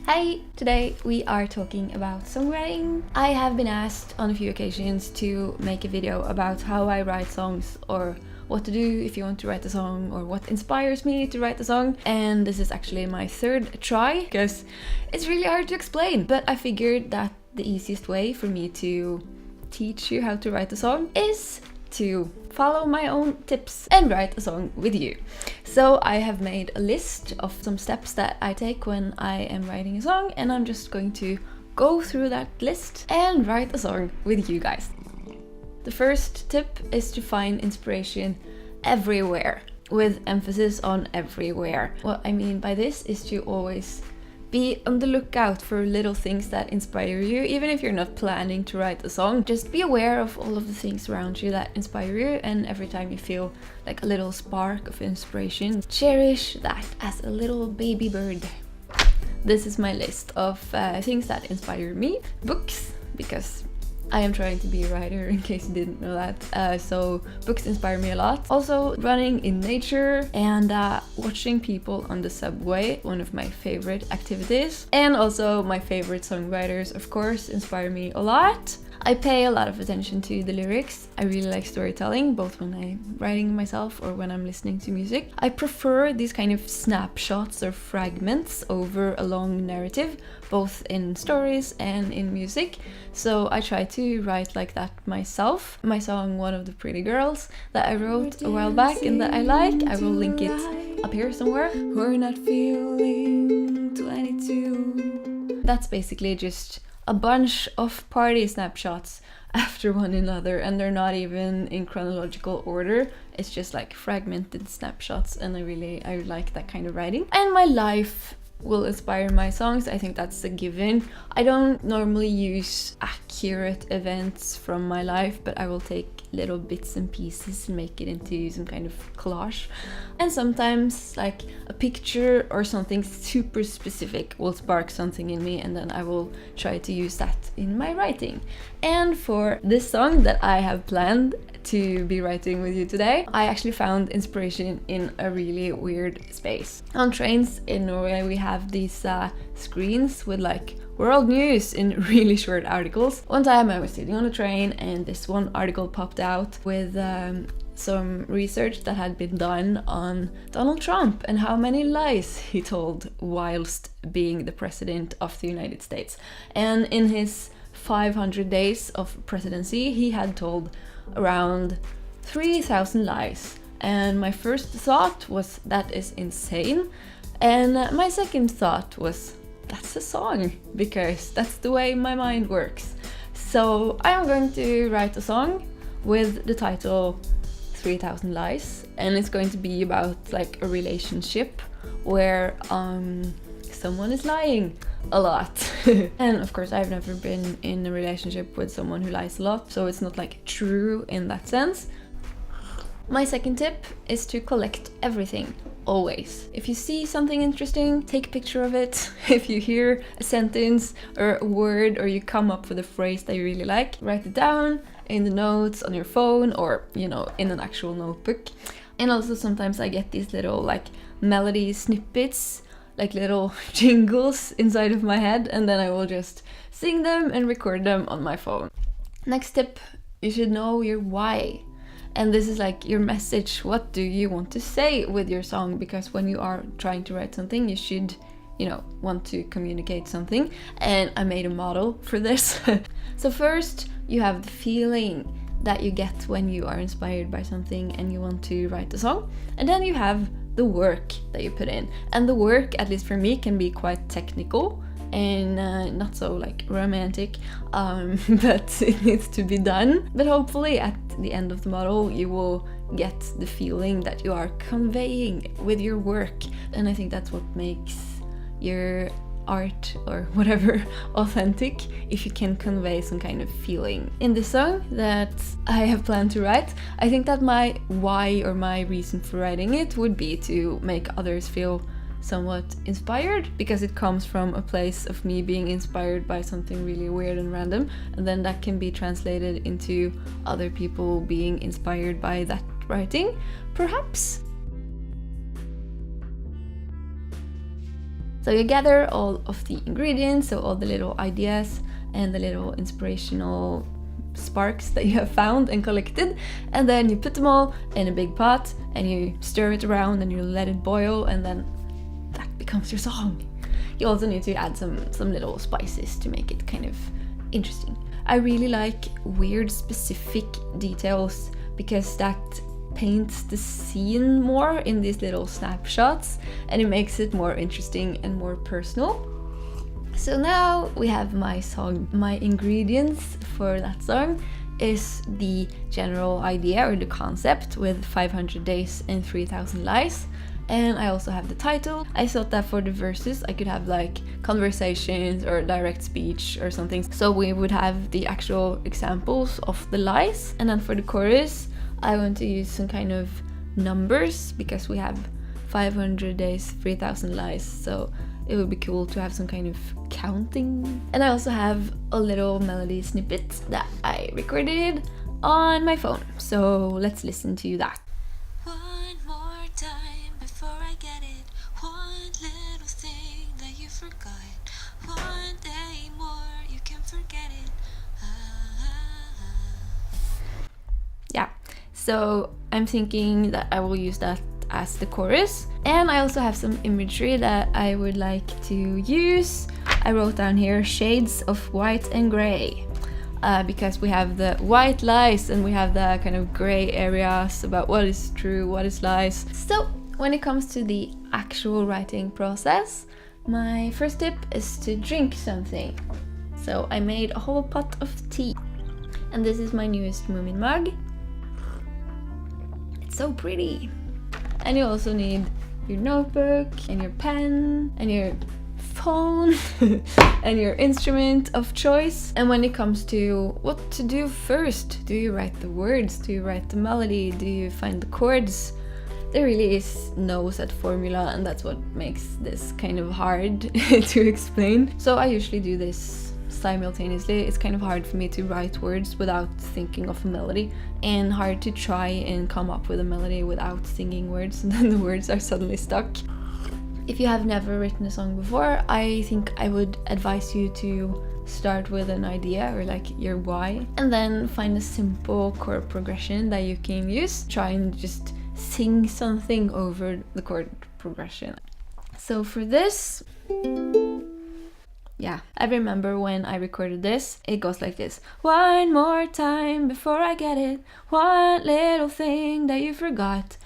Hi! Today we are talking about songwriting. I have been asked on a few occasions to make a video about how I write songs, or what to do if you want to write a song, or what inspires me to write a song. And this is actually my third try because it's really hard to explain. But I figured that the easiest way for me to teach you how to write a song is to follow my own tips and write a song with you. So I have made a list of some steps that I take when I am writing a song, and I'm just going to go through that list and write a song with you guys. The first tip is to find inspiration everywhere, with emphasis on everywhere. What I mean by this is to always be on the lookout for little things that inspire you. Even if you're not planning to write a song, just be aware of all of the things around you that inspire you, and every time you feel like a little spark of inspiration, cherish that as a little baby bird. This is my list of things that inspire me. Books, because I am trying to be a writer, in case you didn't know that. So books inspire me a lot. Also running in nature and watching people on the subway, one of my favorite activities. And also my favorite songwriters, of course, inspire me a lot. I pay a lot of attention to the lyrics. I really like storytelling, both when I'm writing myself or when I'm listening to music. I prefer these kind of snapshots or fragments over a long narrative, both in stories and in music. So I try to write like that myself. My song One of the Pretty Girls that I wrote a while back and that I like, I will link it up here somewhere. We're not feeling 22. That's basically just a bunch of party snapshots after one another, and they're not even in chronological order. It's just like fragmented snapshots, and I like that kind of writing. And my life will inspire my songs. I think that's a given. I don't normally use accurate events from my life, but I will take little bits and pieces and make it into some kind of collage. And sometimes like a picture or something super specific will spark something in me, and then I will try to use that in my writing. And for this song that I have planned to be writing with you today, I actually found inspiration in a really weird space. On trains in Norway, we have these screens with like world news in really short articles. One time I was sitting on a train and this one article popped out with some research that had been done on Donald Trump and how many lies he told whilst being the president of the United States. And in his 500 days of presidency, he had told around 3,000 lies. And my first thought was, that is insane. And my second thought was, that's a song, because that's the way my mind works. So I'm going to write a song with the title 3,000 Lies, and it's going to be about like a relationship where someone is lying a lot. And of course I've never been in a relationship with someone who lies a lot, so it's not like true in that sense. My second tip is to collect everything, always. If you see something interesting, take a picture of it. If you hear a sentence or a word, or you come up with a phrase that you really like, write it down in the notes on your phone, or in an actual notebook. And also sometimes I get these little like melody snippets, like little jingles inside of my head, and then I will just sing them and record them on my phone. Next tip, you should know your why. And this is like your message. What do you want to say with your song? Because when you are trying to write something, you should, want to communicate something. And I made a model for this. So first, you have the feeling that you get when you are inspired by something and you want to write a song. And then you have the work that you put in. And the work, at least for me, can be quite technical and not so like romantic, but it needs to be done. But hopefully at the end of the model you will get the feeling that you are conveying with your work, and I think that's what makes your art or whatever authentic, if you can convey some kind of feeling. In this song that I have planned to write, I think that my why or my reason for writing it would be to make others feel somewhat inspired, because it comes from a place of me being inspired by something really weird and random, and then that can be translated into other people being inspired by that writing, perhaps. So you gather all of the ingredients, so all the little ideas and the little inspirational sparks that you have found and collected, and then you put them all in a big pot and you stir it around and you let it boil, and then that becomes your song. You also need to add some little spices to make it kind of interesting. I really like weird specific details because that paints the scene more in these little snapshots, and it makes it more interesting and more personal. So now we have my song. My ingredients for that song is the general idea or the concept with 500 days and 3000 lies. And I also have the title. I thought that for the verses I could have like conversations or direct speech or something. So we would have the actual examples of the lies. And then for the chorus, I want to use some kind of numbers because we have 500 days, 3000 lies. So it would be cool to have some kind of counting. And I also have a little melody snippet that I recorded on my phone. So let's listen to that. One more time before I get it. One little thing that you forgot. One day more, you can forget it. Yeah, so I'm thinking that I will use that as the chorus. And I also have some imagery that I would like to use. I wrote down here shades of white and gray because we have the white lies and we have the kind of gray areas about what is true, what is lies. So when it comes to the actual writing process, my first tip is to drink something. So I made a whole pot of tea, and this is my newest Moomin mug. It's so pretty. And you also need your notebook and your pen and your phone and your instrument of choice. And when it comes to what to do first, do you write the words? Do you write the melody? Do you find the chords? There really is no set formula, and that's what makes this kind of hard to explain. So I usually do this simultaneously. It's kind of hard for me to write words without thinking of a melody, and hard to try and come up with a melody without singing words, and then the words are suddenly stuck. If you have never written a song before, I think I would advise you to start with an idea or like your why, and then find a simple chord progression that you can use. Try and just sing something over the chord progression. So for this, yeah, I remember when I recorded this, it goes like this. One more time before I get it. One little thing that you forgot.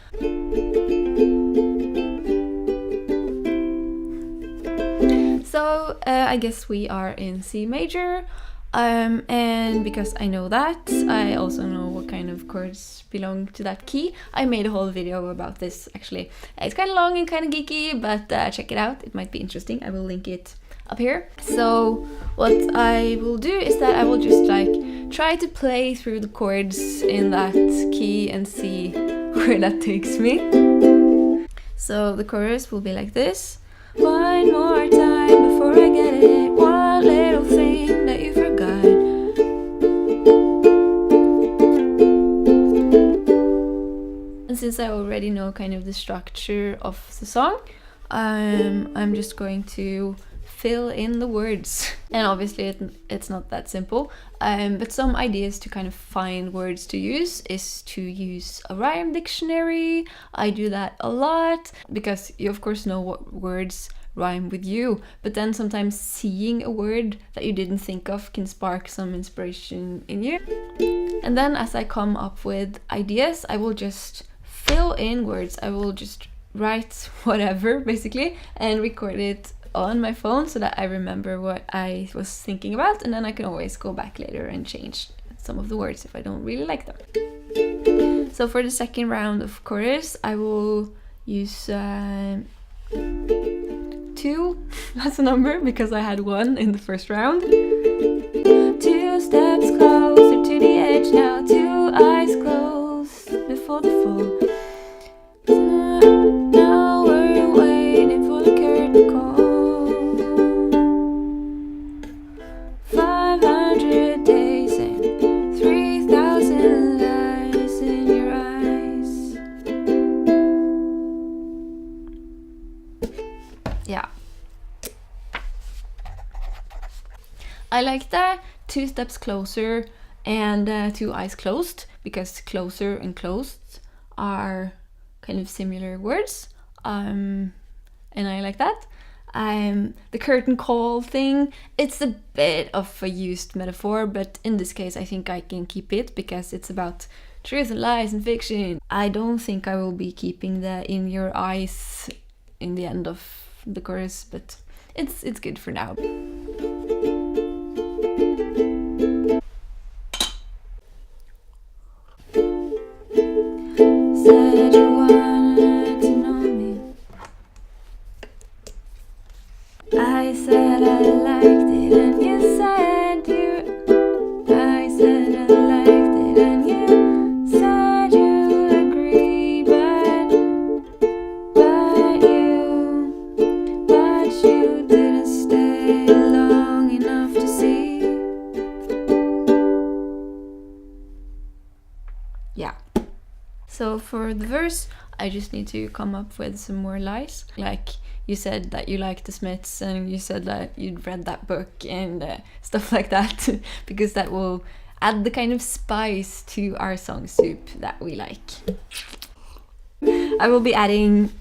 So I guess we are in C major. And because I know that, I also know what kind of chords belong to that key. I made a whole video about this actually. It's kind of long and kind of geeky, but check it out. It might be interesting. I will link it up here. So what I will do is that I will just like try to play through the chords in that key and see where that takes me. So the chorus will be like this. One more time before I get it. One little thing that you forgot. And since I already know kind of the structure of the song, I'm just going to fill in the words. And obviously it's not that simple, but some ideas to kind of find words to use is to use a rhyme dictionary. I do that a lot because you of course know what words rhyme with you, but then sometimes seeing a word that you didn't think of can spark some inspiration in you. And then as I come up with ideas, I will just fill in words. I will just write whatever basically and record it on my phone so that I remember what I was thinking about, and then I can always go back later and change some of the words if I don't really like them. So for the second round of chorus, I will use 2 as a number because I had 1 in the first round. 2 steps closer to the edge now, 2 eyes closed before the fall. Now we're waiting for the curtain call. 500 days and 3000 lies in your eyes. Yeah. I like that 2 steps closer and 2 eyes closed, because closer and closed are kind of similar words, and I like that. The curtain call thing, it's a bit of a used metaphor, but in this case I think I can keep it because it's about truth and lies and fiction. I don't think I will be keeping the in your eyes in the end of the chorus, but it's good for now. Said you wanted to know me. I said I liked it and you said I said I liked it and you said you agreed, but you didn't stay long enough to see. Yeah. So for the verse, I just need to come up with some more lies. Like, you said that you liked the Smiths and you said that you'd read that book and stuff like that, because that will add the kind of spice to our song soup that we like. I will be adding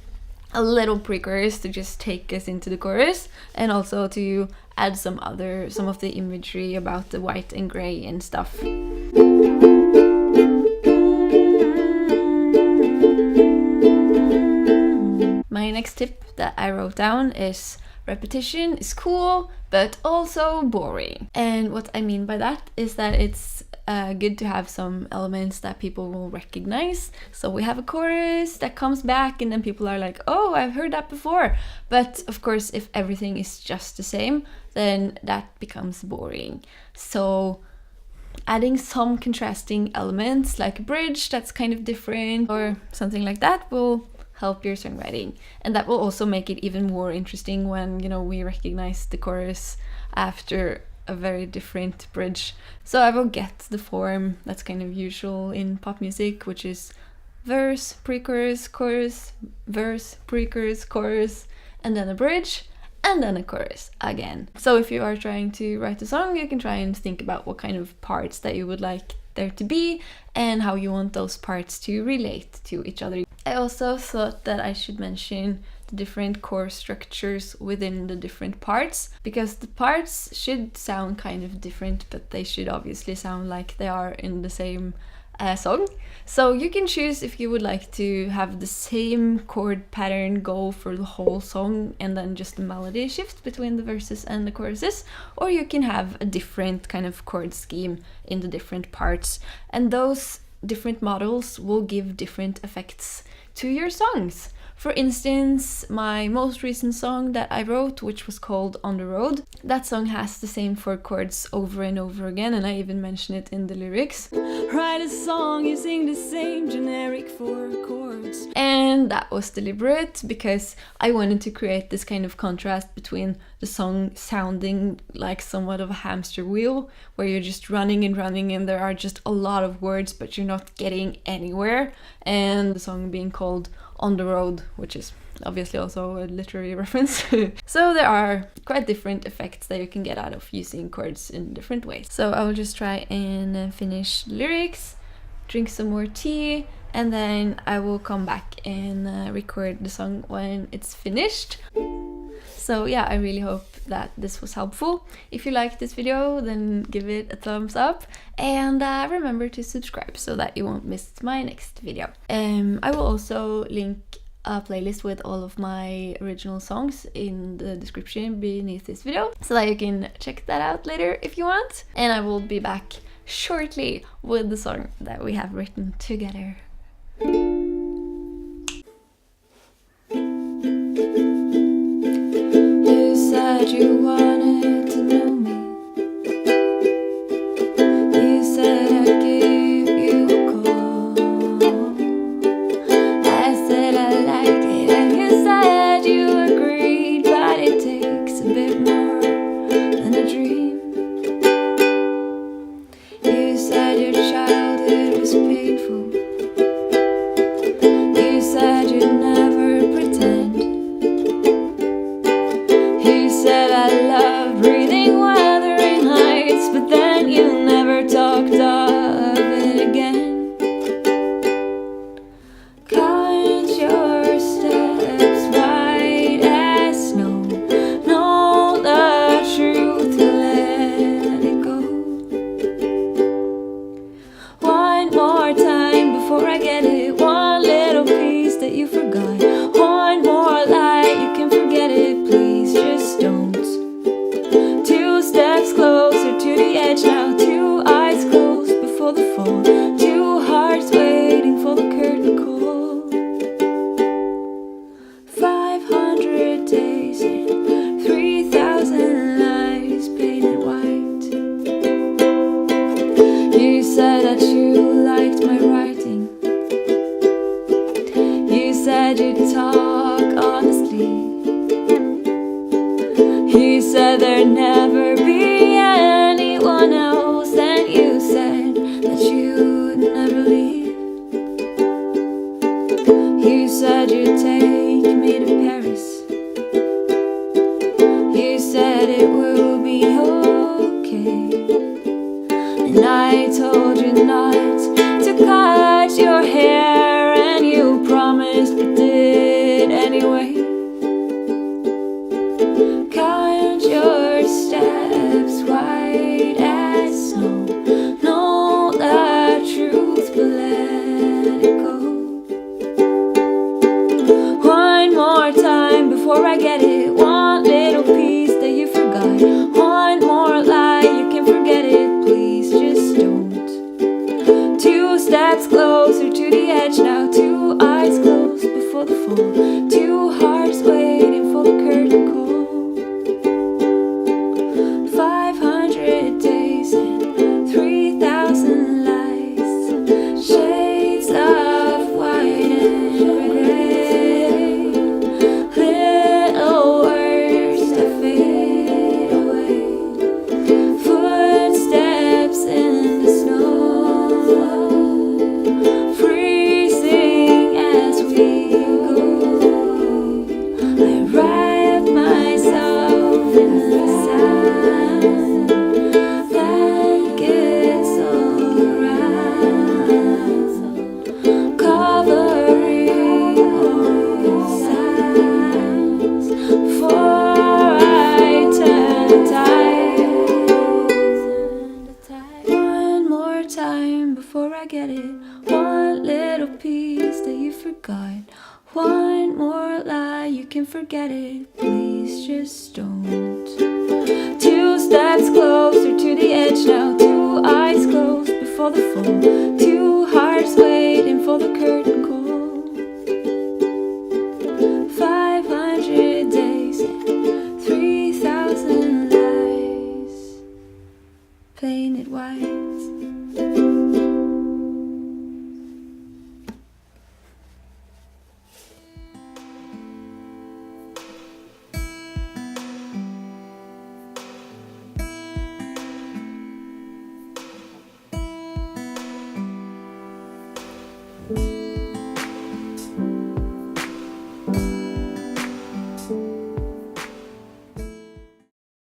a little pre-chorus to just take us into the chorus, and also to add some of the imagery about the white and grey and stuff. My next tip that I wrote down is repetition is cool, but also boring. And what I mean by that is that it's good to have some elements that people will recognize. So we have a chorus that comes back and then people are like, oh, I've heard that before. But of course, if everything is just the same, then that becomes boring. So adding some contrasting elements like a bridge that's kind of different or something like that will help your songwriting, and that will also make it even more interesting when, you know, we recognize the chorus after a very different bridge. So I will get the form that's kind of usual in pop music, which is verse, pre-chorus, chorus, verse, pre-chorus, chorus, and then a bridge, and then a chorus again. So if you are trying to write a song, you can try and think about what kind of parts that you would like there to be and how you want those parts to relate to each other. I also thought that I should mention the different chord structures within the different parts, because the parts should sound kind of different, but they should obviously sound like they are in the same song. So you can choose if you would like to have the same chord pattern go for the whole song and then just the melody shift between the verses and the choruses, or you can have a different kind of chord scheme in the different parts, and those different models will give different effects to your songs. For instance, my most recent song that I wrote, which was called On the Road, that song has the same 4 chords over and over again, and I even mention it in the lyrics. Write a song using the same generic 4 chords. And that was deliberate, because I wanted to create this kind of contrast between the song sounding like somewhat of a hamster wheel, where you're just running and running and there are just a lot of words but you're not getting anywhere, and the song being called On the Road, which is obviously also a literary reference. So there are quite different effects that you can get out of using chords in different ways. So I will just try and finish lyrics, drink some more tea, and then I will come back and record the song when it's finished. So yeah, I really hope that this was helpful. If you liked this video, then give it a thumbs up, and remember to subscribe so that you won't miss my next video. I will also link a playlist with all of my original songs in the description beneath this video, so that you can check that out later if you want. And I will be back shortly with the song that we have written together. You wanted to know me. You said I'd give you a call. I said I liked it and you said you agreed, but it takes a bit more than a dream. You said your childhood was painful. said you'd talk honestly. You said there'd never be anyone else, and you said that you'd never leave. You said you'd take me to Paris. You said it will be okay, and I told you not to cut your hair, and you promised but did anyway. Count your steps, white as snow. Know the truth, but let it go. One more time before I get it. One little piece that you forgot. One more lie, you can forget it. Please just don't. 2 steps closer to the edge now. 2 eyes closed before the fall. 2 hearts waiting for the curtain call. 500 days and 3,000 lights, shades of white and gray. Little words that fade away. Footsteps in the snow, freezing as we go. I wrap myself in the sand that gets all around, covering all signs before I turn the tide. One more time before I get it. One little piece that you forgot. One more lie, you can forget it. Please just don't. 2 steps closer to the edge now. 2 eyes closed before the fall. 2 hearts waiting for the curtain call. 500 days and 3,000 lies painted white.